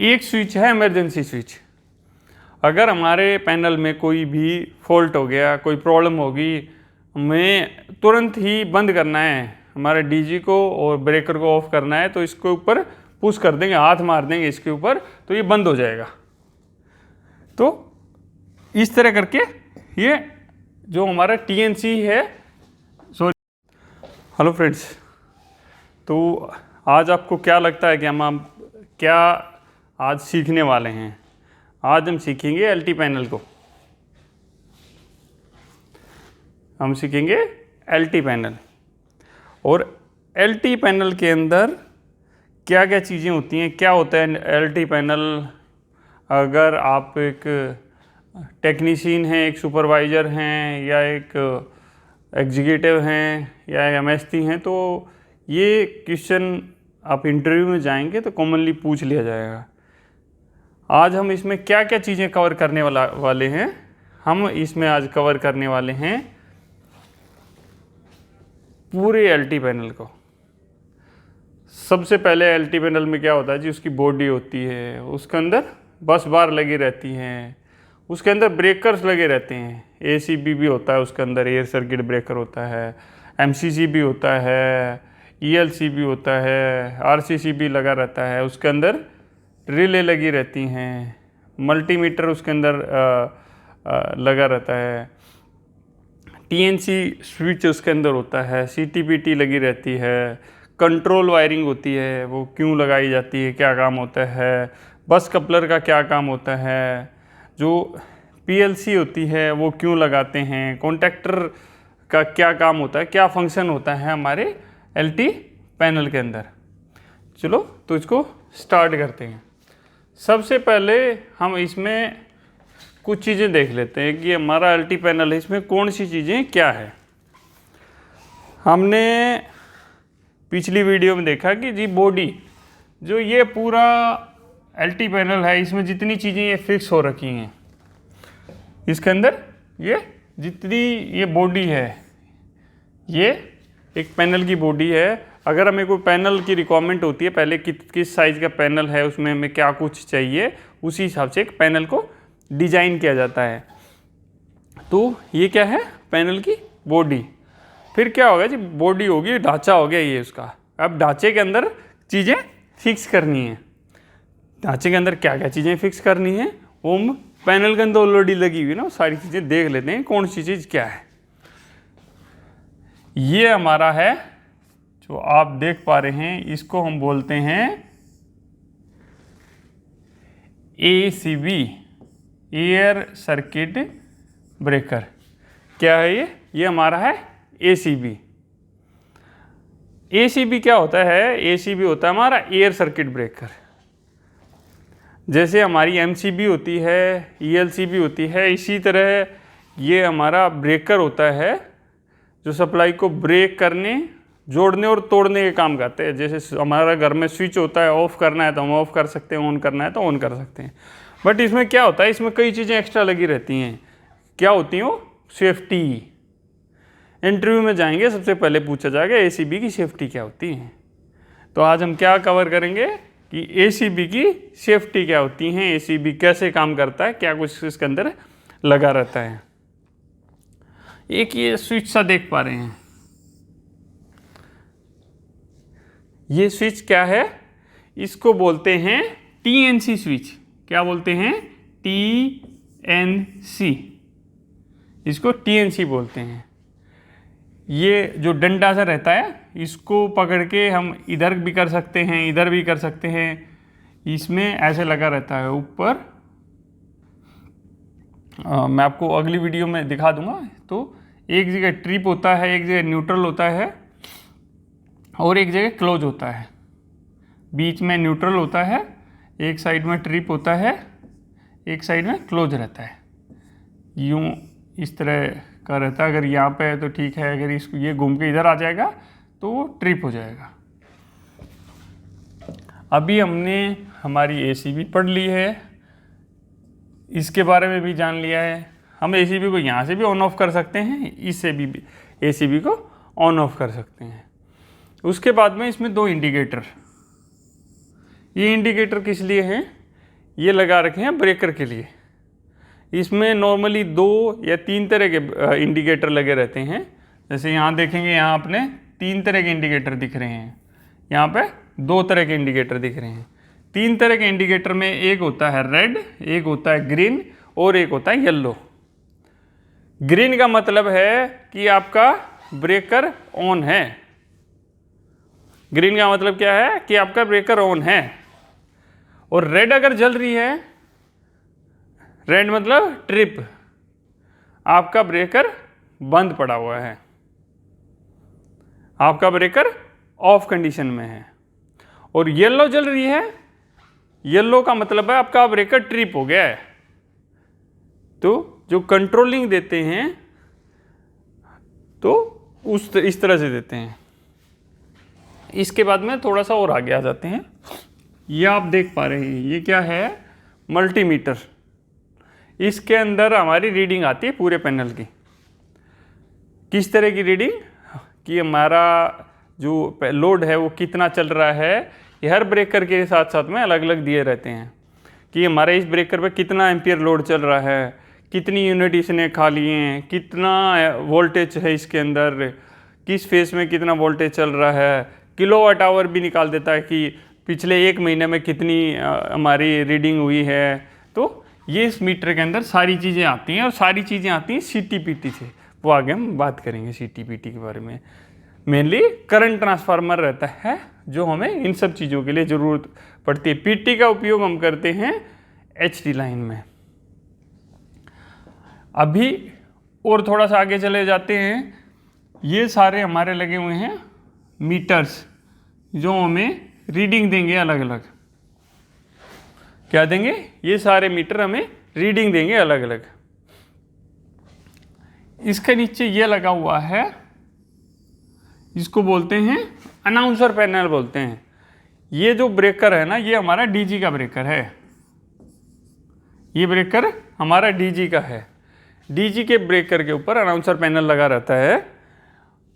एक स्विच है emergency switch. अगर हमारे पैनल में कोई भी फॉल्ट हो गया, कोई प्रॉब्लम होगी, हमें तुरंत ही बंद करना है, हमारे डीजी को और ब्रेकर को ऑफ करना है, तो इसके ऊपर पुश कर देंगे, हाथ मार देंगे इसके ऊपर, तो ये बंद हो जाएगा। तो इस तरह करके ये जो हमारा टीएनसी है, हेलो फ्रेंड्स, तो आज आपको क्या लगता है कि हम क्या आज सीखने वाले हैं? आज हम सीखेंगे एलटी पैनल को। हम सीखेंगे एलटी पैनल, और एलटी पैनल के अंदर क्या क्या चीज़ें होती हैं, क्या होता है एलटी पैनल। अगर आप एक टेक्नीशियन हैं, एक सुपरवाइज़र हैं, या एक एग्जीक्यूटिव हैं, या एमएसटी हैं, तो ये क्वेश्चन आप इंटरव्यू में जाएंगे तो कॉमनली पूछ लिया जाएगा। आज हम इसमें क्या क्या चीज़ें कवर करने वाले हैं, हम इसमें आज कवर करने वाले हैं पूरे एलटी पैनल को। सबसे पहले एलटी पैनल में क्या होता है जी, उसकी बॉडी होती है, उसके अंदर बस बार लगी रहती हैं, उसके अंदर ब्रेकर्स लगे रहते हैं, एसीबी भी होता है, उसके अंदर एयर सर्किट ब्रेकर होता है, एमसीसी भी होता है, ईएलसी भी होता है, आरसीसी भी लगा रहता है, उसके अंदर रिले लगी रहती हैं, मल्टीमीटर उसके अंदर लगा रहता है, टीएनसी स्विच उसके अंदर होता है, सीटीपीटी लगी रहती है, कंट्रोल वायरिंग होती है, वो क्यों लगाई जाती है, क्या काम होता है, बस कपलर का क्या काम होता है, जो पीएलसी होती है वो क्यों लगाते हैं, कॉन्टैक्टर का क्या काम होता है, क्या फंक्शन होता है हमारे एलटी पैनल के अंदर। चलो तो इसको स्टार्ट करते हैं। सबसे पहले हम इसमें कुछ चीज़ें देख लेते हैं कि हमारा एलटी पैनल है, इसमें कौन सी चीज़ें क्या है। हमने पिछली वीडियो में देखा कि जी बॉडी, जो ये पूरा एलटी पैनल है, इसमें जितनी चीज़ें ये फिक्स हो रखी हैं, इसके अंदर ये जितनी ये बॉडी है, ये एक पैनल की बॉडी है। अगर हमें कोई पैनल की रिक्वायरमेंट होती है, पहले किस साइज़ का पैनल है, उसमें हमें क्या कुछ चाहिए, उसी हिसाब से एक पैनल को डिजाइन किया जाता है। तो ये क्या है, पैनल की बॉडी। फिर क्या होगा जी, बॉडी होगी, ढांचा हो गया ये उसका। अब ढांचे के अंदर चीज़ें फिक्स करनी है। ढांचे के अंदर क्या क्या चीज़ें फिक्स करनी है, वो हम पैनल के अंदर ऑलरेडी लगी हुई ना, सारी चीज़ें देख लेते हैं कौन सी चीज़ क्या है। ये हमारा है जो आप देख पा रहे हैं, इसको हम बोलते हैं एसीबी, एयर सर्किट ब्रेकर। क्या है ये हमारा है एसीबी। एसीबी क्या होता है, एसीबी होता है हमारा एयर सर्किट ब्रेकर। जैसे हमारी एमसीबी होती है, ईएलसीबी होती है, इसी तरह ये हमारा ब्रेकर होता है जो सप्लाई को ब्रेक करने, जोड़ने और तोड़ने के काम करते हैं। जैसे हमारा घर में स्विच होता है, ऑफ़ करना है तो हम ऑफ़ कर सकते हैं, ऑन करना है तो ऑन कर सकते हैं। बट इसमें क्या होता है, इसमें कई चीज़ें एक्स्ट्रा लगी रहती हैं। क्या होती हैं वो, सेफ्टी। इंटरव्यू में जाएंगे, सबसे पहले पूछा जाएगा एसीबी की सेफ्टी क्या होती है। तो आज हम क्या कवर करेंगे कि एसीबी की सेफ्टी क्या होती हैं, एसीबी कैसे काम करता है, क्या कुछ इसके अंदर लगा रहता है। एक ये स्विच सा देख पा रहे हैं, ये स्विच क्या है, इसको बोलते हैं टीएनसी स्विच। क्या बोलते हैं, टीएनसी, इसको टीएनसी बोलते हैं। ये जो डंडा सा रहता है, इसको पकड़ के हम इधर भी कर सकते हैं, इधर भी कर सकते हैं। इसमें ऐसे लगा रहता है ऊपर, मैं आपको अगली वीडियो में दिखा दूंगा। तो एक जगह ट्रिप होता है, एक जगह न्यूट्रल होता है, और एक जगह क्लोज होता है। बीच में न्यूट्रल होता है, एक साइड में ट्रिप होता है, एक साइड में क्लोज रहता है। यूँ इस तरह का रहता है। अगर यहाँ पे है तो ठीक है, अगर इसको ये घूम के इधर आ जाएगा तो वो ट्रिप हो जाएगा। अभी हमने हमारी एसीबी पढ़ ली है, इसके बारे में भी जान लिया है। हम एसीबी को यहाँ से भी ऑन ऑफ कर सकते हैं, इससे भी एसीबी को ऑन ऑफ कर सकते हैं। उसके बाद में इसमें दो इंडिकेटर, ये इंडिकेटर किस लिए हैं, ये लगा रखे हैं ब्रेकर के लिए। इसमें नॉर्मली 2 या 3 तरह के इंडिकेटर लगे रहते हैं। जैसे यहाँ देखेंगे, यहाँ अपने 3 तरह के इंडिकेटर दिख रहे हैं, यहाँ पे 2 तरह के इंडिकेटर दिख रहे हैं। 3 तरह के इंडिकेटर में एक होता है रेड, एक होता है ग्रीन और एक होता है येलो। ग्रीन का मतलब है कि आपका ब्रेकर ऑन है। ग्रीन का मतलब क्या है कि आपका ब्रेकर ऑन है। और रेड अगर जल रही है, रेड मतलब ट्रिप, आपका ब्रेकर बंद पड़ा हुआ है, आपका ब्रेकर ऑफ कंडीशन में है। और येलो जल रही है, येलो का मतलब है आपका ब्रेकर ट्रिप हो गया है। तो जो कंट्रोलिंग देते हैं तो इस तरह से देते हैं। इसके बाद में थोड़ा सा और आगे आ जाते हैं। ये आप देख पा रहे हैं, ये क्या है, मल्टीमीटर। इसके अंदर हमारी रीडिंग आती है पूरे पैनल की। किस तरह की रीडिंग, कि हमारा जो लोड है वो कितना चल रहा है। ये हर ब्रेकर के साथ साथ में अलग अलग दिए रहते हैं कि हमारे इस ब्रेकर पे कितना एम्पियर लोड चल रहा है, कितनी यूनिट इसने खा लिए हैं, कितना वोल्टेज है इसके अंदर, किस फेस में कितना वोल्टेज चल रहा है। किलोवाट आवर भी निकाल देता है कि पिछले 1 महीने में कितनी हमारी रीडिंग हुई है। तो ये इस मीटर के अंदर सारी चीज़ें आती हैं, और सारी चीज़ें आती हैं CTPT से। वो आगे हम बात करेंगे CTPT के बारे में। मेनली करंट ट्रांसफार्मर रहता है जो हमें इन सब चीज़ों के लिए ज़रूरत पड़ती है। PT का उपयोग हम करते हैं HD लाइन में। अभी और थोड़ा सा आगे चले जाते हैं। ये सारे हमारे लगे हुए हैं मीटर्स जो हमें रीडिंग देंगे अलग अलग। क्या देंगे, ये सारे मीटर हमें रीडिंग देंगे अलग अलग। इसके नीचे ये लगा हुआ है, इसको बोलते हैं अनाउंसर पैनल बोलते हैं। ये जो ब्रेकर है ना, ये हमारा DG का ब्रेकर है। ये ब्रेकर हमारा DG का है। DG के ब्रेकर के ऊपर अनाउंसर पैनल लगा रहता है,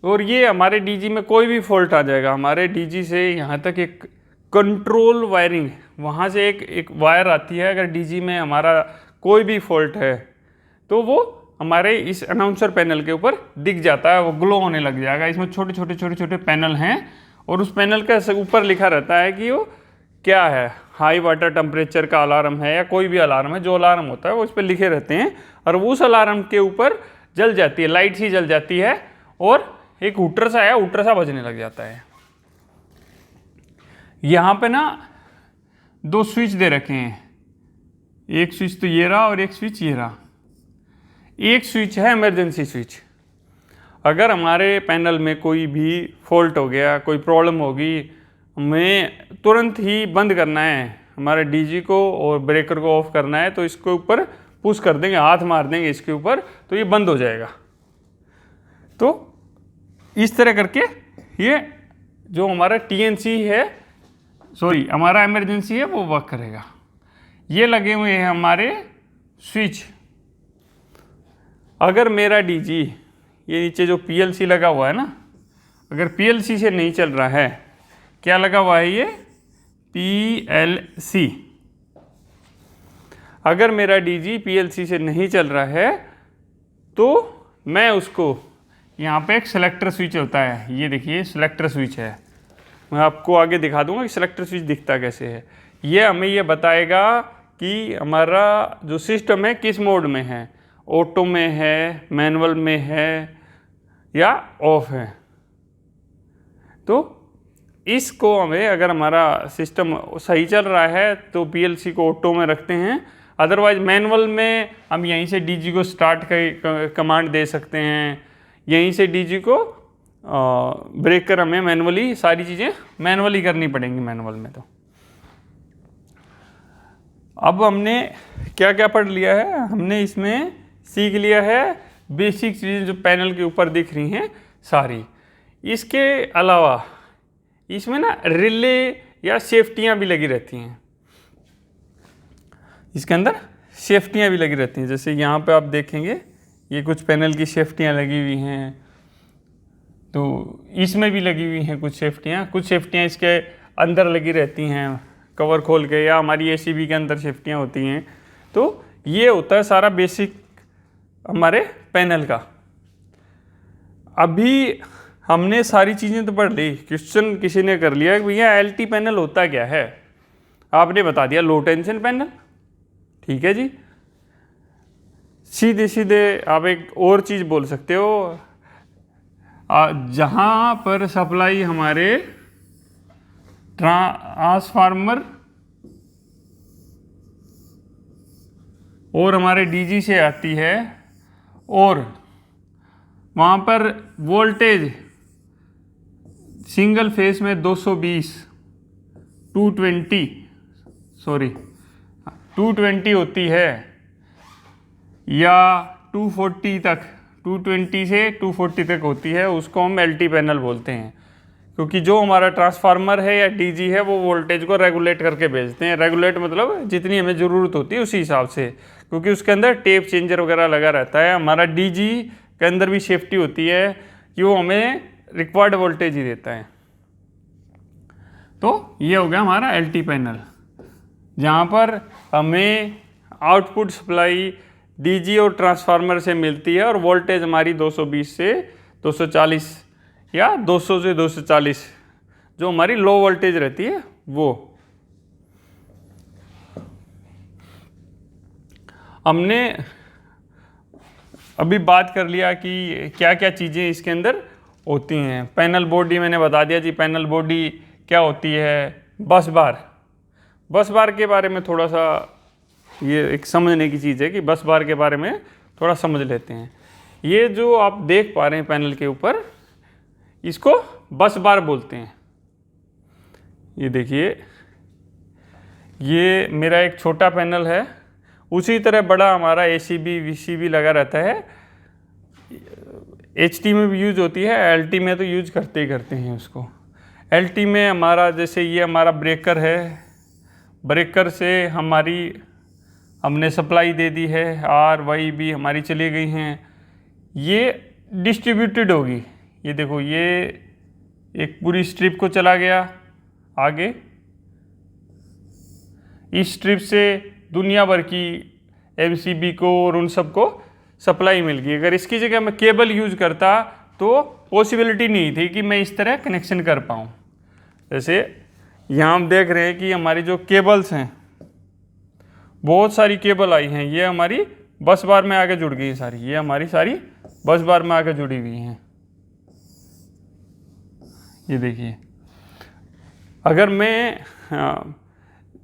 और ये हमारे DG में कोई भी फॉल्ट आ जाएगा। हमारे DG से यहाँ तक एक कंट्रोल वायरिंग, वहाँ से एक वायर आती है। अगर DG में हमारा कोई भी फॉल्ट है तो वो हमारे इस अनाउंसर पैनल के ऊपर दिख जाता है, वो ग्लो होने लग जाएगा। इसमें छोटे छोटे पैनल हैं, और उस पैनल के ऊपर लिखा रहता है कि वो क्या है, हाई वाटर टेम्परेचर का अलार्म है या कोई भी अलार्म है। जो अलार्म होता है वो उस पर लिखे रहते हैं, और वो उस अलार्म के ऊपर जल जाती है, लाइट सी जल जाती है, और एक हुटर सा बजने लग जाता है। यहाँ पे ना 2 स्विच दे रखे हैं, एक स्विच तो ये रहा और एक स्विच ये रहा। एक स्विच है इमरजेंसी स्विच। अगर हमारे पैनल में कोई भी फॉल्ट हो गया, कोई प्रॉब्लम होगी, हमें तुरंत ही बंद करना है, हमारे DG को और ब्रेकर को ऑफ करना है, तो इसके ऊपर पुश कर देंगे, हाथ मार देंगे इसके ऊपर, तो ये बंद हो जाएगा। तो इस तरह करके ये जो हमारा TNC है, हमारा इमरजेंसी है, वो वर्क करेगा। ये लगे हुए हैं हमारे स्विच। अगर मेरा DG, ये नीचे जो PLC लगा हुआ है ना, अगर PLC से नहीं चल रहा है, क्या लगा हुआ है ये PLC, अगर मेरा DG PLC से नहीं चल रहा है तो मैं उसको, यहाँ पे एक सेलेक्टर स्विच होता है, ये देखिए सेलेक्टर स्विच है, मैं आपको आगे दिखा दूंगा कि सेलेक्टर स्विच दिखता कैसे है। ये हमें ये बताएगा कि हमारा जो सिस्टम है किस मोड में है, ऑटो में है, मैनुअल में है या ऑफ है। तो इसको हमें, अगर हमारा सिस्टम सही चल रहा है तो PLC को ऑटो में रखते हैं, अदरवाइज मैनुअल में हम यहीं से DG को स्टार्ट का कमांड दे सकते हैं, यहीं से DG को ब्रेकर हमें मैनुअली, सारी चीज़ें मैनुअली करनी पड़ेंगी मैनुअल में। तो अब हमने क्या क्या पढ़ लिया है, हमने इसमें सीख लिया है बेसिक चीज़ें जो पैनल के ऊपर दिख रही हैं सारी। इसके अलावा इसमें ना रिले या सेफ्टियाँ भी लगी रहती हैं, इसके अंदर सेफ्टियाँ भी लगी रहती हैं। जैसे यहाँ पे आप देखेंगे ये कुछ पैनल की सेफ्टियाँ लगी हुई हैं, तो इसमें भी लगी हुई हैं कुछ सेफ्टियाँ। कुछ सेफ्टियाँ इसके अंदर लगी रहती हैं कवर खोल के, या हमारी एसीबी के अंदर सेफ्टियाँ होती हैं। तो ये होता है सारा बेसिक हमारे पैनल का। अभी हमने सारी चीज़ें तो पढ़ ली, क्वेश्चन किसी ने कर लिया कि भैया एलटी पैनल होता क्या है, आपने बता दिया लो टेंशन पैनल, ठीक है जी। सीधे सीधे आप एक और चीज़ बोल सकते हो, जहाँ पर सप्लाई हमारे ट्रांसफार्मर और हमारे डीजी से आती है और वहाँ पर वोल्टेज सिंगल फेस में 220 220 होती है, या 240 तक, 220 से 240 तक होती है, उसको हम एलटी पैनल बोलते हैं। क्योंकि जो हमारा ट्रांसफार्मर है या डीजी है वो वोल्टेज को रेगुलेट करके भेजते हैं। रेगुलेट मतलब जितनी हमें ज़रूरत होती है उसी हिसाब से, क्योंकि उसके अंदर टेप चेंजर वगैरह लगा रहता है। हमारा डीजी के अंदर भी सेफ्टी होती है कि वो हमें रिक्वायर्ड वोल्टेज ही देता है। तो ये हो गया हमारा एलटी पैनल, जहाँ पर हमें आउटपुट सप्लाई डीजी और ट्रांसफार्मर से मिलती है और वोल्टेज हमारी 220 से 240 या 200 से 240 जो हमारी लो वोल्टेज रहती है वो। हमने अभी बात कर लिया कि क्या क्या चीज़ें इसके अंदर होती हैं। पैनल बॉडी मैंने बता दिया जी, पैनल बॉडी क्या होती है। बस बार के बारे में थोड़ा सा ये एक समझने की चीज़ है कि बस बार के बारे में थोड़ा समझ लेते हैं। ये जो आप देख पा रहे हैं पैनल के ऊपर, इसको बस बार बोलते हैं। ये देखिए, ये मेरा एक छोटा पैनल है, उसी तरह बड़ा हमारा एसीबी वीसीबी लगा रहता है। एचटी में भी यूज होती है, एलटी में तो यूज करते ही करते हैं उसको। एलटी में हमारा जैसे ये हमारा ब्रेकर है, ब्रेकर से हमने सप्लाई दे दी है, आर वाई बी हमारी चली गई हैं, ये डिस्ट्रीब्यूटेड होगी। ये देखो, ये एक पूरी स्ट्रिप को चला गया आगे, इस स्ट्रिप से दुनिया भर की एमसीबी को और उन सबको सप्लाई मिल गई। अगर इसकी जगह मैं केबल यूज करता तो पॉसिबिलिटी नहीं थी कि मैं इस तरह कनेक्शन कर पाऊँ। जैसे यहाँ हम देख रहे हैं कि हमारी जो केबल्स हैं, बहुत सारी केबल आई हैं, ये हमारी बस बार में आके जुड़ गई हैं सारी, ये हमारी सारी बस बार में आके जुड़ी हुई हैं। ये देखिए, अगर मैं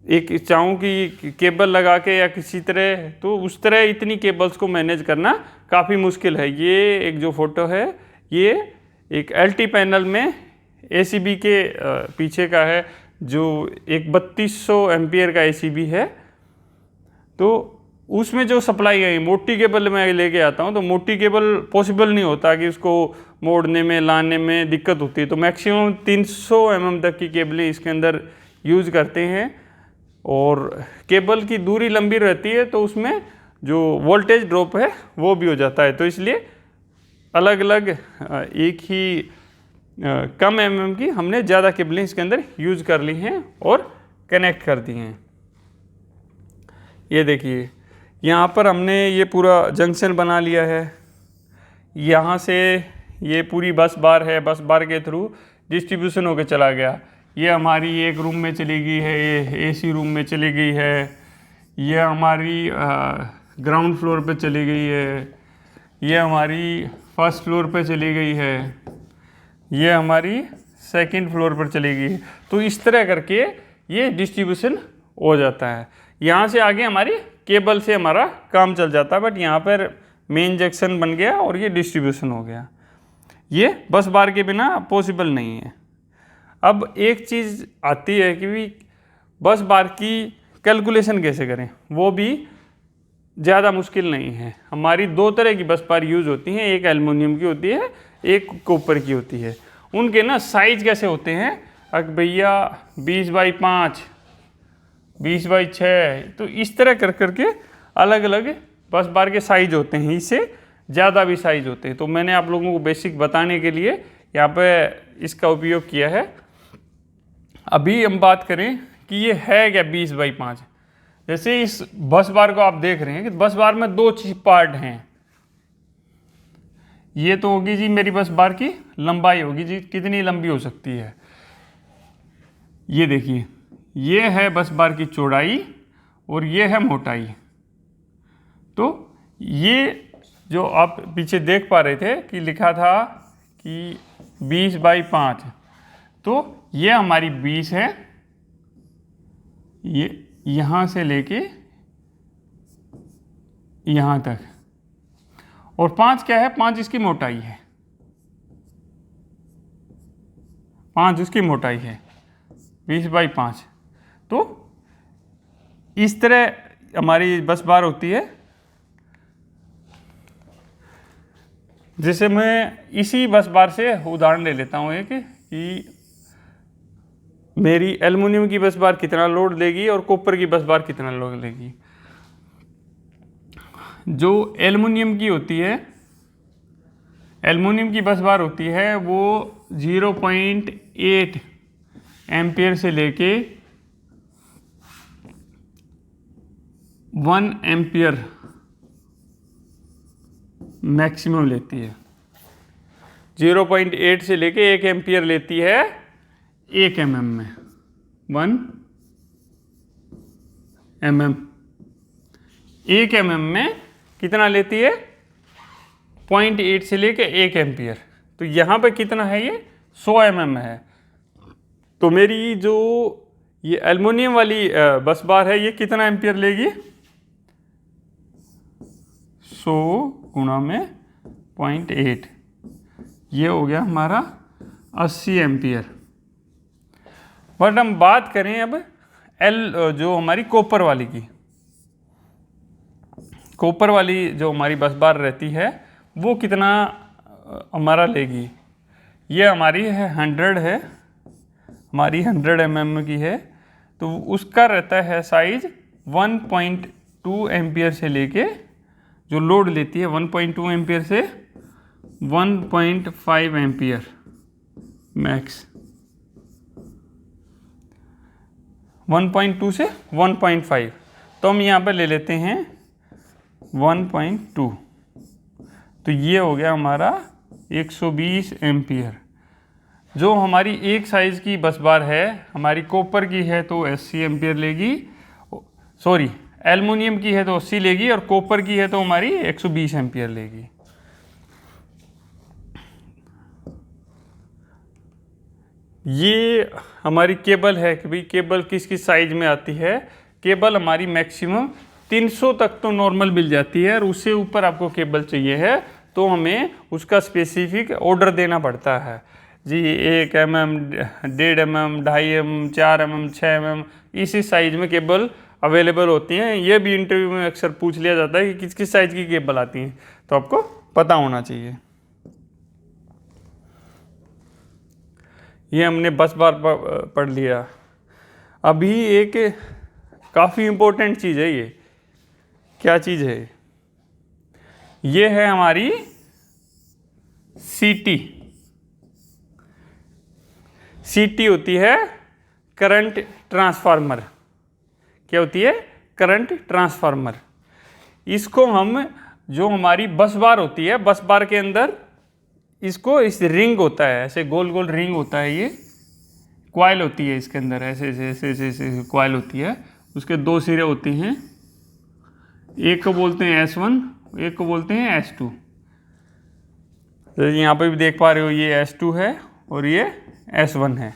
एक चाहूँ कि केबल लगा के या किसी तरह, तो उस तरह इतनी केबल्स को मैनेज करना काफ़ी मुश्किल है। ये एक जो फोटो है, ये एक एलटी पैनल में एसीबी के पीछे का है, जो एक 3200 एम्पियर का एसीबी है। तो उसमें जो सप्लाई है, मोटी केबल मैं लेके आता हूँ तो मोटी केबल पॉसिबल नहीं होता कि उसको मोड़ने में लाने में दिक्कत होती है। तो मैक्सिमम 300 mm तक की केबलें इसके अंदर यूज़ करते हैं, और केबल की दूरी लंबी रहती है तो उसमें जो वोल्टेज ड्रॉप है वो भी हो जाता है। तो इसलिए अलग अलग एक ही कम mm की हमने ज़्यादा केबलें इसके अंदर यूज़ कर ली हैं और कनेक्ट कर दी हैं। ये देखिए, यहाँ पर हमने ये पूरा जंक्शन बना लिया है। यहाँ से ये पूरी बस बार है, बस बार के थ्रू डिस्ट्रीब्यूशन होकर चला गया। ये हमारी एक रूम में चली गई है, ये एसी रूम में चली गई है, ये हमारी ग्राउंड फ्लोर पे चली गई है, ये हमारी फर्स्ट फ्लोर पे चली गई है, ये हमारी सेकंड फ्लोर पर चली गई। तो इस तरह करके ये डिस्ट्रीब्यूशन हो जाता है। यहाँ से आगे हमारी केबल से हमारा काम चल जाता है, बट यहाँ पर मेन जंक्शन बन गया और ये डिस्ट्रीब्यूशन हो गया। ये बस बार के बिना पॉसिबल नहीं है। अब एक चीज़ आती है कि भी बस बार की कैलकुलेशन कैसे करें, वो भी ज़्यादा मुश्किल नहीं है। हमारी दो तरह की बस बार यूज़ होती हैं, एक एल्युमिनियम की होती है, एक कॉपर की होती है। उनके ना साइज कैसे होते हैं, अगर भैया 20x5, 20x6, तो इस तरह कर करके अलग अलग बस बार के साइज होते हैं, इससे ज़्यादा भी साइज होते हैं। तो मैंने आप लोगों को बेसिक बताने के लिए यहाँ पे इसका उपयोग किया है। अभी हम बात करें कि ये है क्या 20/5। जैसे इस बस बार को आप देख रहे हैं कि बस बार में दो पार्ट हैं। ये तो होगी जी मेरी बस बार की लंबाई होगी जी, कितनी लंबी हो सकती है। ये देखिए, ये है बस बार की चौड़ाई और ये है मोटाई। तो ये जो आप पीछे देख पा रहे थे कि लिखा था कि 20/5, तो ये हमारी 20 है, ये यहाँ से लेके यहाँ तक, और 5 क्या है, 5 इसकी मोटाई है, 5 इसकी मोटाई है 20/5। तो इस तरह हमारी बस बार होती है। जैसे मैं इसी बस बार से उदाहरण ले लेता हूँ एक कि मेरी एल्युमिनियम की बस बार कितना लोड लेगी और कॉपर की बस बार कितना लोड लेगी। जो एल्युमिनियम की होती है, एल्युमिनियम की बस बार होती है वो 0.8 एम्पियर से लेके 1 एम्पियर मैक्सिमम लेती है। 0.8 से लेके 1 एम्पियर लेती है 1 mm में, 1 mm। 1 mm में कितना लेती है, 0.8 से लेके 1 एम्पियर। तो यहाँ पे कितना है, ये 100 mm है। तो मेरी जो ये एल्युमिनियम वाली बस बार है ये कितना एम्पियर लेगी, 100 गुणा में 0.8, ये हो गया हमारा 80 एम्पियर। बट हम बात करें अब जो हमारी कॉपर वाली की, कॉपर वाली जो हमारी बस बार रहती है वो कितना हमारा लेगी। ये हमारी है 100 है, हमारी 100 mm की है। तो उसका रहता है साइज 1.2 एम्पियर से लेके, जो लोड लेती है 1.2 एम्पियर से 1.5 एम्पियर मैक्स, 1.2 से 1.5। तो हम यहाँ पे ले लेते हैं 1.2। तो ये हो गया हमारा 120 एम्पियर। जो हमारी एक साइज की बस बार है, हमारी कॉपर की है तो 80 एम्पियर लेगी, सॉरी एल्युमिनियम की है तो 80 लेगी, और कॉपर की है तो हमारी 120 एम्पियर लेगी। ये हमारी केबल है कि भाई केबल किस किस साइज में आती है। केबल हमारी मैक्सिमम 300 तक तो नॉर्मल मिल जाती है, और उससे ऊपर आपको केबल चाहिए है तो हमें उसका स्पेसिफिक ऑर्डर देना पड़ता है जी। 1 mm, 1.5 mm, 2.5 mm, 4 mm, 6 mm इसी साइज में केबल अवेलेबल होती हैं। ये भी इंटरव्यू में अक्सर पूछ लिया जाता है कि किस किस साइज की केबल आती हैं, तो आपको पता होना चाहिए। ये हमने बस बार पढ़ लिया। अभी एक काफ़ी इम्पोर्टेंट चीज़ है, ये क्या चीज़ है, ये है हमारी सीटी। सीटी होती है करंट ट्रांसफार्मर। क्या होती है, करंट ट्रांसफार्मर। इसको हम, जो हमारी बस बार होती है, बस बार के अंदर इसको इस रिंग होता है, ऐसे गोल गोल रिंग होता है, ये क्वाइल होती है इसके अंदर, ऐसे ऐसे ऐसे ऐसे ऐसे क्वाइल होती है। उसके 2 सिरे होते हैं, एक को बोलते हैं S1, एक को बोलते हैं S2। तो यहाँ पे भी देख पा रहे हो ये S2 है और ये S1 है।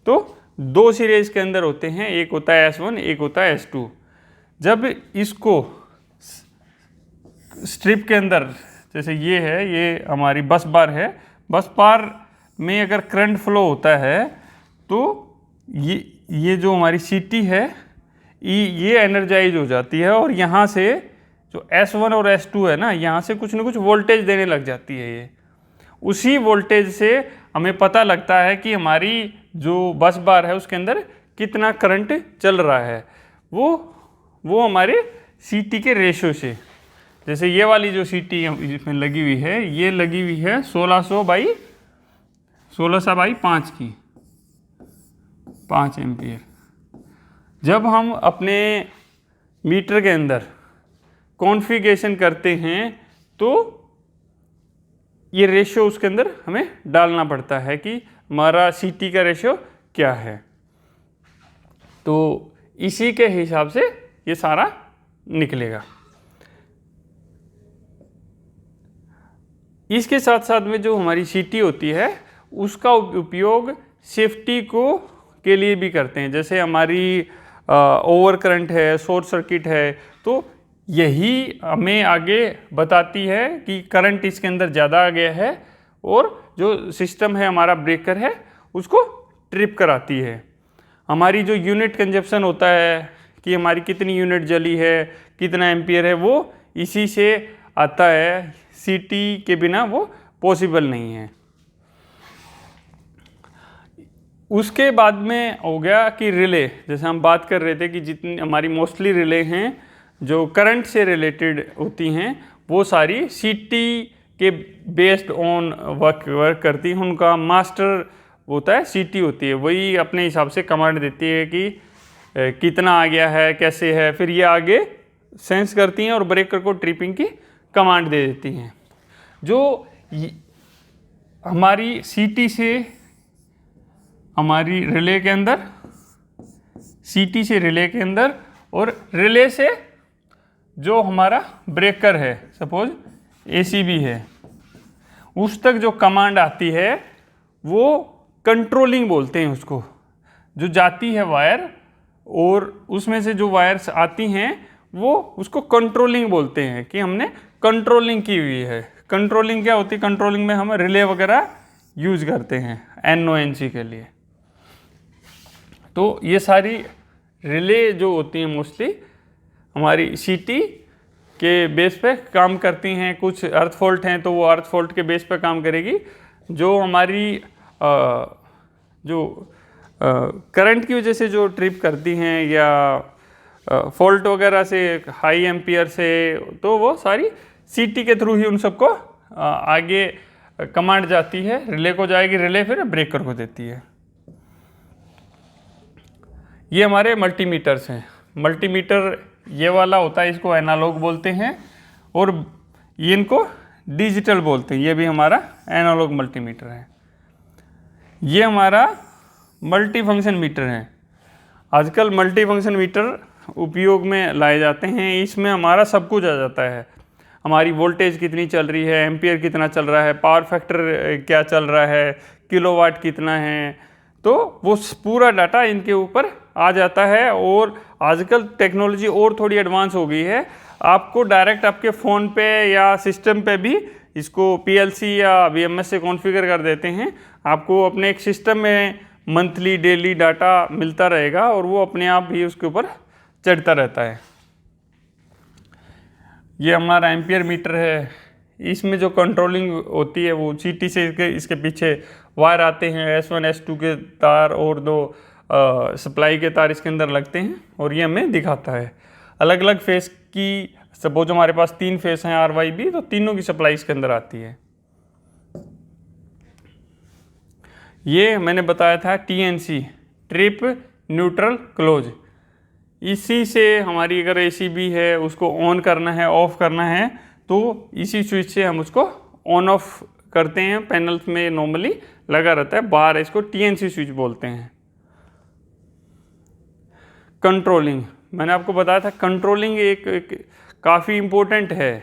तो 2 सिरे इसके अंदर होते हैं, एक होता है S1, एक होता है S2। जब इसको स्ट्रिप के अंदर, जैसे ये है, ये हमारी बस बार है, बस बार में अगर करंट फ्लो होता है तो ये जो हमारी सीटी है ये एनर्जाइज हो जाती है, और यहाँ से जो S1 और S2 है ना, यहाँ से कुछ ना कुछ वोल्टेज देने लग जाती है। ये उसी वोल्टेज से हमें पता लगता है कि हमारी जो बस बार है उसके अंदर कितना करंट चल रहा है। वो हमारे सीटी के रेशो से, जैसे ये वाली जो सीटी इसमें लगी हुई है, ये लगी हुई है 1600/5 की, 5 एम्पियर। जब हम अपने मीटर के अंदर कॉन्फ़िगरेशन करते हैं तो ये रेशियो उसके अंदर हमें डालना पड़ता है कि हमारा CT का रेशियो क्या है। तो इसी के हिसाब से ये सारा निकलेगा। इसके साथ साथ में जो हमारी CT होती है उसका उपयोग सेफ्टी के लिए भी करते हैं। जैसे हमारी ओवर करंट है, शॉर्ट सर्किट है, तो यही हमें आगे बताती है कि करंट इसके अंदर ज़्यादा आ गया है और जो सिस्टम है हमारा ब्रेकर है उसको ट्रिप कराती है। हमारी जो यूनिट कंजप्शन होता है कि हमारी कितनी यूनिट जली है, कितना एम्पियर है, वो इसी से आता है। CT के बिना वो पॉसिबल नहीं है। उसके बाद में हो गया कि रिले, जैसे हम बात कर रहे थे कि जितनी हमारी मोस्टली रिले हैं जो करंट से रिलेटेड होती हैं वो सारी CT के बेस्ड ऑन वर्क करती हैं। उनका मास्टर होता है CT होती है, वही अपने हिसाब से कमांड देती है कि कितना आ गया है, कैसे है, फिर ये आगे सेंस करती हैं और ब्रेकर को ट्रिपिंग की कमांड दे देती हैं। जो हमारी CT से हमारी रिले के अंदर, CT से रिले के अंदर और रिले से जो हमारा ब्रेकर है, सपोज ACB है, उस तक जो कमांड आती है वो कंट्रोलिंग बोलते हैं उसको। जो जाती है वायर और उसमें से जो वायर्स आती हैं वो उसको कंट्रोलिंग बोलते हैं कि हमने कंट्रोलिंग की हुई है। कंट्रोलिंग क्या होती है? कंट्रोलिंग में हम रिले वगैरह यूज करते हैं NONC के लिए। तो ये सारी रिले जो होती हैं मोस्टली हमारी CT के बेस पे काम करती हैं। कुछ अर्थ फॉल्ट हैं तो वो अर्थ फॉल्ट के बेस पे काम करेगी। जो हमारी जो करंट की वजह से जो ट्रिप करती हैं या फॉल्ट वगैरह से, हाई एम्पियर से, तो वो सारी CT के थ्रू ही उन सबको आगे कमांड जाती है, रिले को जाएगी, रिले फिर ब्रेकर को देती है। ये हमारे मल्टीमीटर्स हैं। मल्टीमीटर ये वाला होता है, इसको एनालॉग बोलते हैं, और ये इनको डिजिटल बोलते हैं। ये भी हमारा एनालॉग मल्टीमीटर है। ये हमारा मल्टी फंक्शन मीटर है। आजकल मल्टी फंक्शन मीटर उपयोग में लाए जाते हैं। इसमें हमारा सब कुछ आ जाता है। हमारी वोल्टेज कितनी चल रही है, एम्पियर कितना चल रहा है, पावर फैक्टर क्या चल रहा है, किलोवाट कितना है, तो वो पूरा डाटा इनके ऊपर आ जाता है। और आजकल टेक्नोलॉजी और थोड़ी एडवांस हो गई है। आपको डायरेक्ट आपके फ़ोन पे या सिस्टम पे भी इसको PLC या VMS से कॉन्फ़िगर कर देते हैं। आपको अपने एक सिस्टम में मंथली डेली डाटा मिलता रहेगा और वो अपने आप ही उसके ऊपर चढ़ता रहता है। ये हमारा एम्पियर मीटर है। इसमें जो कंट्रोलिंग होती है वो CT से इसके पीछे वायर आते हैं, S1 S2 के तार और 2 सप्लाई के तार इसके अंदर लगते हैं और ये हमें दिखाता है अलग अलग फेस की। सपोज हमारे पास 3 फेस हैं RYB, तो तीनों की सप्लाई इसके अंदर आती है। ये मैंने बताया था TNC, ट्रिप न्यूट्रल क्लोज। इसी से हमारी अगर ACB है उसको ऑन करना है, ऑफ करना है, तो इसी स्विच से हम उसको ऑन ऑफ करते हैं। पैनल्स में नॉर्मली लगा रहता है बाहर, इसको TNC स्विच बोलते हैं। कंट्रोलिंग, मैंने आपको बताया था कंट्रोलिंग एक काफ़ी इम्पोर्टेंट है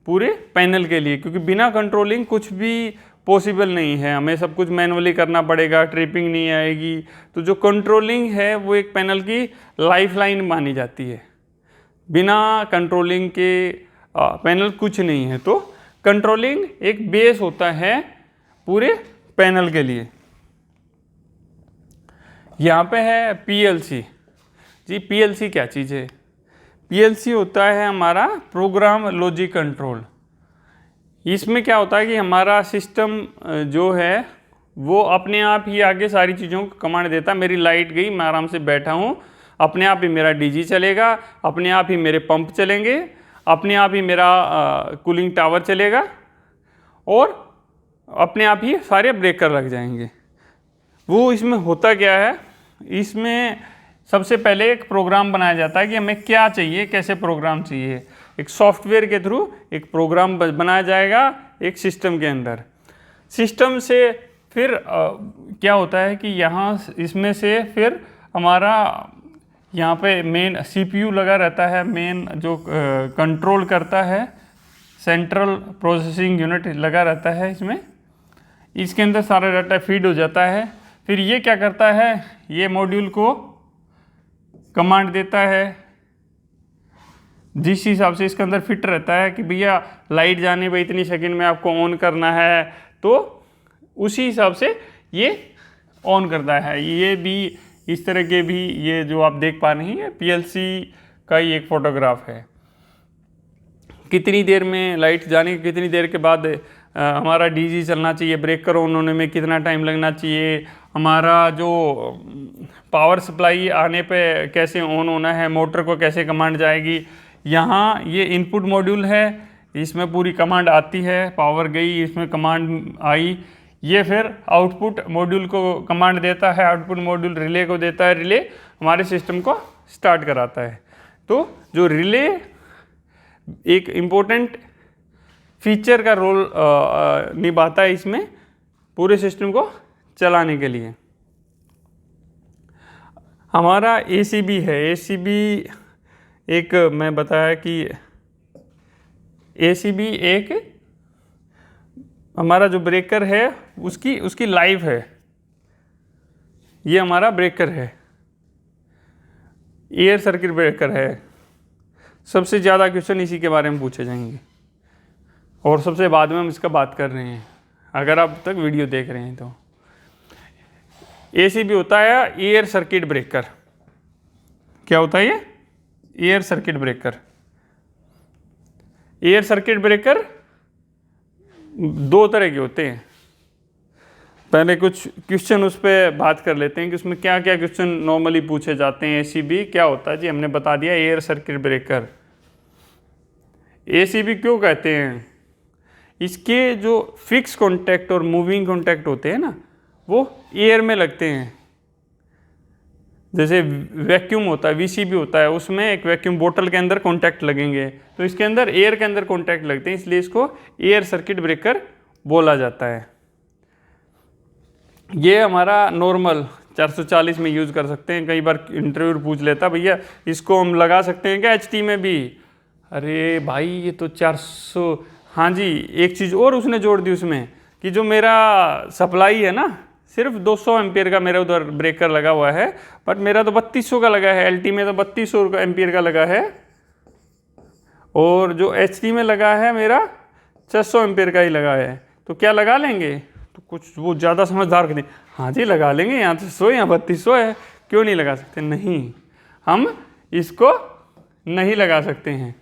पूरे पैनल के लिए, क्योंकि बिना कंट्रोलिंग कुछ भी पॉसिबल नहीं है। हमें सब कुछ मैनुअली करना पड़ेगा, ट्रिपिंग नहीं आएगी। तो जो कंट्रोलिंग है वो एक पैनल की लाइफलाइन मानी जाती है। बिना कंट्रोलिंग के पैनल कुछ नहीं है। तो कंट्रोलिंग एक बेस होता है पूरे पैनल के लिए। यहाँ पे है PLC। जी PLC क्या चीज़ है? PLC होता है हमारा प्रोग्राम लॉजिक कंट्रोल। इसमें क्या होता है कि हमारा सिस्टम जो है वो अपने आप ही आगे सारी चीज़ों को कमांड देता है। मेरी लाइट गई, मैं आराम से बैठा हूँ, अपने आप ही मेरा DG चलेगा, अपने आप ही मेरे पंप चलेंगे, अपने आप ही मेरा कूलिंग टावर चलेगा और अपने आप ही सारे ब्रेकर लग जाएंगे। वो इसमें होता क्या है, इसमें सबसे पहले एक प्रोग्राम बनाया जाता है कि हमें क्या चाहिए, कैसे प्रोग्राम चाहिए। एक सॉफ्टवेयर के थ्रू एक प्रोग्राम बनाया जाएगा एक सिस्टम के अंदर। सिस्टम से फिर क्या होता है कि यहाँ इसमें से फिर हमारा यहाँ पे मेन सीपीयू लगा रहता है, मेन जो कंट्रोल करता है, सेंट्रल प्रोसेसिंग यूनिट लगा रहता है इसमें। इसके अंदर सारा डाटा फीड हो जाता है। फिर ये क्या करता है, ये मॉड्यूल को कमांड देता है जिस हिसाब से इसके अंदर फिट रहता है कि भैया लाइट जाने पे इतनी सेकंड में आपको ऑन करना है, तो उसी हिसाब से ये ऑन करता है। ये भी इस तरह के भी, ये जो आप देख पा रहे हैं पीएलसी का ही एक फोटोग्राफ है। कितनी देर में लाइट जाने, कितनी देर के बाद हमारा डीजी चलना चाहिए, ब्रेकर ऑन होने में कितना टाइम लगना चाहिए, हमारा जो पावर सप्लाई आने पे कैसे ऑन होना है, मोटर को कैसे कमांड जाएगी। यहाँ ये इनपुट मॉड्यूल है, इसमें पूरी कमांड आती है, पावर गई इसमें कमांड आई। ये फिर आउटपुट मॉड्यूल को कमांड देता है, आउटपुट मॉड्यूल रिले को देता है, रिले हमारे सिस्टम को स्टार्ट कराता है। तो जो रिले एक इम्पोर्टेंट फीचर का रोल निभाता है इसमें पूरे सिस्टम को चलाने के लिए। हमारा एसीबी है, एसीबी एक मैं बताया कि एसीबी एक हमारा जो ब्रेकर है उसकी लाइफ है। ये हमारा ब्रेकर है, एयर सर्किट ब्रेकर है। सबसे ज़्यादा क्वेश्चन इसी के बारे में पूछे जाएंगे और सबसे बाद में हम इसका बात कर रहे हैं, अगर आप तक वीडियो देख रहे हैं तो। एसीबी होता है एयर सर्किट ब्रेकर। क्या होता है ये? Air circuit breaker. Air circuit breaker दो तरह के होते हैं। पहले कुछ क्वेश्चन उस पर बात कर लेते हैं कि उसमें क्या क्या क्वेश्चन नॉर्मली पूछे जाते हैं। एसीबी क्या होता है जी, हमने बता दिया, एयर सर्किट ब्रेकर। एसीबी क्यों कहते हैं? इसके जो फिक्स कॉन्टैक्ट और मूविंग कॉन्टैक्ट होते हैं ना, वो एयर में लगते हैं। जैसे वैक्यूम होता है, वीसीबी होता है, उसमें एक वैक्यूम बोतल के अंदर कॉन्टैक्ट लगेंगे, तो इसके अंदर एयर के अंदर कॉन्टैक्ट लगते हैं, इसलिए इसको एयर सर्किट ब्रेकर बोला जाता है। ये हमारा नॉर्मल 440 में यूज़ कर सकते हैं। कई बार इंटरव्यू पूछ लेता, भैया इसको हम लगा सकते हैं क्या एचटी में भी? अरे भाई ये तो 400। हाँ जी, एक चीज़ और उसने जोड़ दी उसमें कि जो मेरा सप्लाई है ना, सिर्फ 200 एम्पियर का मेरा उधर ब्रेकर लगा हुआ है, बट मेरा तो 3200 का लगा है। एलटी में तो 3200 एम्पियर का लगा है, और जो एचटी में लगा है मेरा 600 एम्पियर का ही लगा है। तो क्या लगा लेंगे? तो कुछ वो ज़्यादा समझदार कहते हैं, हाँ जी लगा लेंगे, यहाँ 600 यहाँ 3200 है, क्यों नहीं लगा सकते? नहीं, हम इसको नहीं लगा सकते हैं।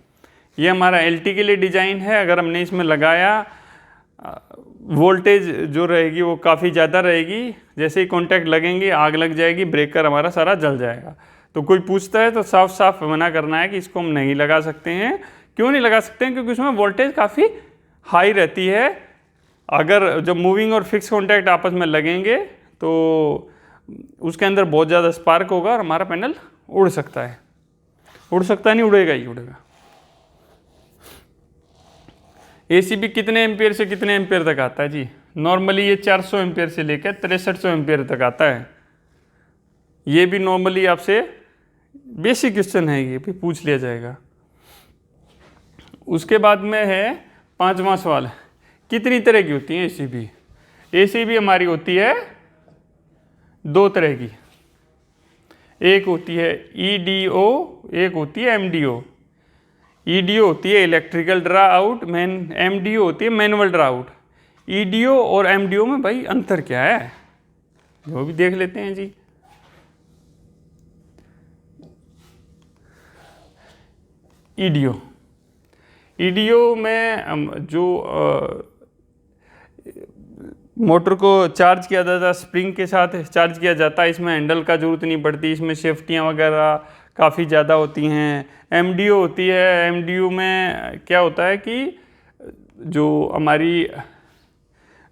ये हमारा एलटी के लिए डिज़ाइन है। अगर हमने इसमें लगाया, वोल्टेज जो रहेगी वो काफ़ी ज़्यादा रहेगी, जैसे ही कॉन्टैक्ट लगेंगे आग लग जाएगी, ब्रेकर हमारा सारा जल जाएगा। तो कोई पूछता है तो साफ साफ मना करना है कि इसको हम नहीं लगा सकते हैं। क्यों नहीं लगा सकते हैं? क्योंकि उसमें वोल्टेज काफ़ी हाई रहती है। अगर जब मूविंग और फिक्स कॉन्टैक्ट आपस में लगेंगे तो उसके अंदर बहुत ज़्यादा स्पार्क होगा और हमारा पैनल उड़ सकता है। उड़ सकता है, नहीं उड़ेगा ही उड़ेगा। एसीबी कितने एम्पियर से कितने एम्पियर तक आता है जी? नॉर्मली ये 400 एम्पियर से लेकर 6300 एम्पियर तक आता है। ये भी नॉर्मली आपसे बेसिक क्वेश्चन है, ये भी पूछ लिया जाएगा। उसके बाद में है 5वां सवाल, कितनी तरह की होती है एसीबी? एसीबी हमारी होती है 2 तरह की। एक होती है ईडीओ, एक होती है एमडीओ। ईडीओ होती है इलेक्ट्रिकल ड्रा आउट, एमडीओ होती है मैनुअल ड्रा आउट। ईडीओ और एमडीओ में भाई अंतर क्या है, वो भी देख लेते हैं जी। ईडीओ में जो मोटर को चार्ज किया जाता है, स्प्रिंग के साथ चार्ज किया जाता है, इसमें हैंडल का जरूरत नहीं पड़ती, इसमें सेफ्टियाँ वगैरह काफ़ी ज़्यादा होती हैं। एमडीओ होती है, एमडीओ में क्या होता है कि जो हमारी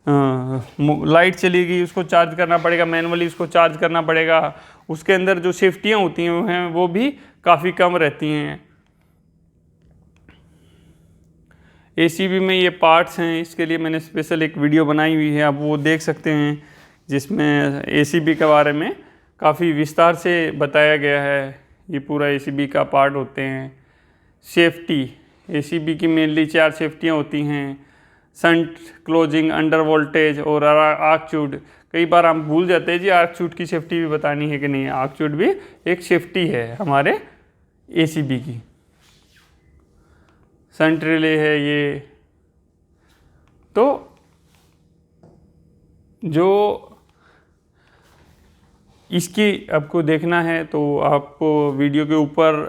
लाइट चली गई उसको चार्ज करना पड़ेगा, मैनुअली उसको चार्ज करना पड़ेगा। उसके अंदर जो सेफ्टियाँ होती हैं वो भी काफ़ी कम रहती हैं। एसीबी में ये पार्ट्स हैं, इसके लिए मैंने स्पेशल एक वीडियो बनाई हुई है, आप वो देख सकते हैं, जिसमें एसीबी के बारे में काफ़ी विस्तार से बताया गया है। ये पूरा एसीबी का पार्ट होते हैं। सेफ्टी, एसीबी की मेनली 4 सेफ्टियाँ होती हैं, संट, क्लोजिंग, अंडर वोल्टेज और आर्क शूट। कई बार हम भूल जाते हैं जी आर्क शूट की सेफ्टी भी बतानी है कि नहीं। आर्क शूट भी एक सेफ्टी है हमारे एसीबी की। संट रिले है ये। तो जो इसकी आपको देखना है तो आपको वीडियो के ऊपर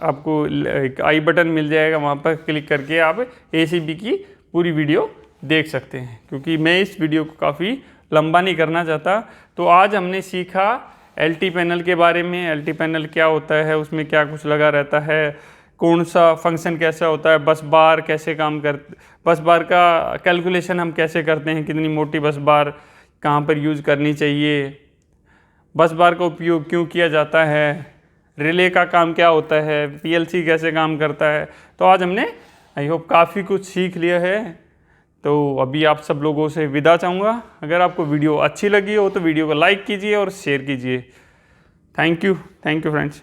आपको एक आई बटन मिल जाएगा, वहाँ पर क्लिक करके आप एसीबी की पूरी वीडियो देख सकते हैं। क्योंकि मैं इस वीडियो को काफ़ी लंबा नहीं करना चाहता। तो आज हमने सीखा एलटी पैनल के बारे में। एलटी पैनल क्या होता है, उसमें क्या कुछ लगा रहता है, कौन सा फंक्शन कैसा होता है, बस बार कैसे काम कर, बस बार का कैलकुलेशन हम कैसे करते हैं, कितनी मोटी बस बार कहाँ पर यूज़ करनी चाहिए, बस बार का उपयोग क्यों किया जाता है, रिले का काम क्या होता है, पीएलसी कैसे काम करता है। तो आज हमने आई होप काफ़ी कुछ सीख लिया है। तो अभी आप सब लोगों से विदा चाहूँगा। अगर आपको वीडियो अच्छी लगी हो तो वीडियो को लाइक कीजिए और शेयर कीजिए। Thank you friends.